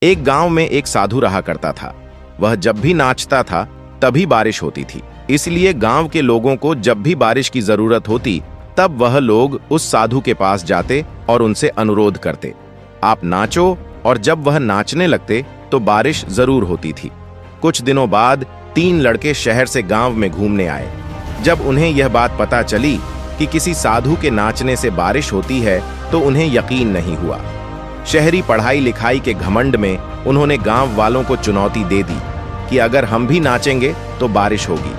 एक गांव में एक साधु रहा करता था। वह जब भी नाचता था तभी बारिश होती थी। इसलिए गांव के लोगों को जब भी बारिश की जरूरत होती तब वह लोग उस साधु के पास जाते और उनसे अनुरोध करते, आप नाचो। और जब वह नाचने लगते तो बारिश जरूर होती थी। कुछ दिनों बाद 3 लड़के शहर से गांव में घूमने आए। जब उन्हें यह बात पता चली कि किसी साधु के नाचने से बारिश होती है तो उन्हें यकीन नहीं हुआ। शहरी पढ़ाई लिखाई के घमंड में उन्होंने गांव वालों को चुनौती दे दी कि अगर हम भी नाचेंगे तो बारिश होगी,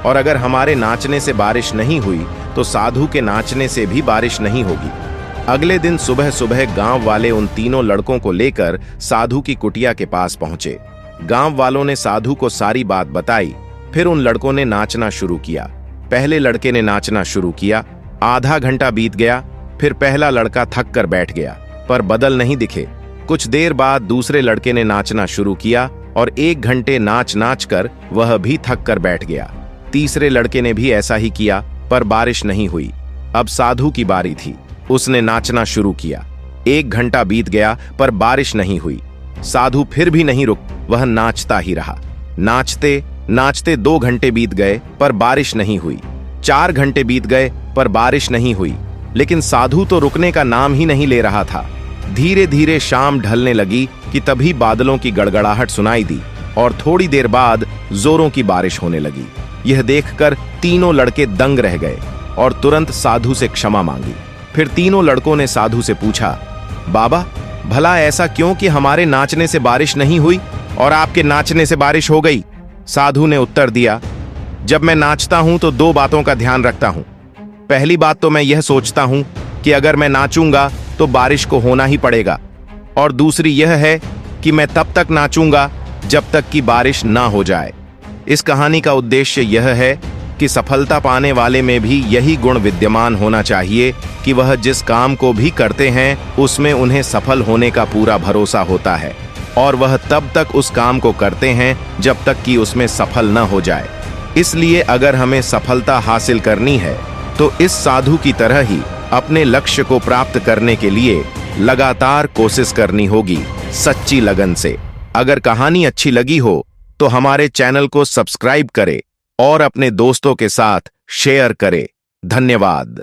और अगर हमारे नाचने से बारिश नहीं हुई तो साधु के नाचने से भी बारिश नहीं होगी। अगले दिन सुबह सुबह गांव वाले उन तीनों लड़कों को लेकर साधु की कुटिया के पास पहुंचे। गांव वालों ने साधु को सारी बात बताई। फिर उन लड़कों ने नाचना शुरू किया। पहले लड़के ने नाचना शुरू किया। आधा घंटा बीत गया। फिर पहला लड़का थक कर बैठ गया, पर बदल नहीं दिखे। कुछ देर बाद दूसरे लड़के ने नाचना शुरू किया और 1 घंटे नाच नाच कर वह भी थक कर बैठ गया। तीसरे लड़के ने भी ऐसा ही किया, पर बारिश नहीं हुई। अब साधु की बारी थी। उसने नाचना शुरू किया। 1 घंटा बीत गया, पर बारिश नहीं हुई। साधु फिर भी नहीं रुक, वह नाचता ही रहा। नाचते नाचते 2 घंटे बीत गए, पर बारिश नहीं हुई। 4 घंटे बीत गए, पर बारिश नहीं हुई। लेकिन साधु तो रुकने का नाम ही नहीं ले रहा था। धीरे धीरे शाम ढलने लगी कि तभी बादलों की गड़गड़ाहट सुनाई दी और थोड़ी देर बाद जोरों की बारिश होने लगी। यह देखकर तीनों लड़के दंग रह गए और तुरंत साधु से क्षमा मांगी। फिर तीनों लड़कों ने साधु से पूछा, बाबा, भला ऐसा क्यों कि हमारे नाचने से बारिश नहीं हुई और आपके नाचने से बारिश हो गई? साधु ने उत्तर दिया, जब मैं नाचता हूं तो 2 बातों का ध्यान रखता हूं। पहली बात तो मैं यह सोचता हूं कि अगर मैं नाचूंगा तो बारिश को होना ही पड़ेगा, और दूसरी यह है कि मैं तब तक नाचूंगा जब तक कि बारिश ना हो जाए। इस कहानी का उद्देश्य यह है कि सफलता पाने वाले में भी यही गुण विद्यमान होना चाहिए कि वह जिस काम को भी करते हैं उसमें उन्हें सफल होने का पूरा भरोसा होता है, और वह तब तक उस काम को करते हैं जब तक कि उसमें सफल न हो जाए। इसलिए अगर हमें सफलता हासिल करनी है तो इस साधु की तरह ही अपने लक्ष्य को प्राप्त करने के लिए लगातार कोशिश करनी होगी, सच्ची लगन से। अगर कहानी अच्छी लगी हो तो हमारे चैनल को सब्सक्राइब करें और अपने दोस्तों के साथ शेयर करें। धन्यवाद।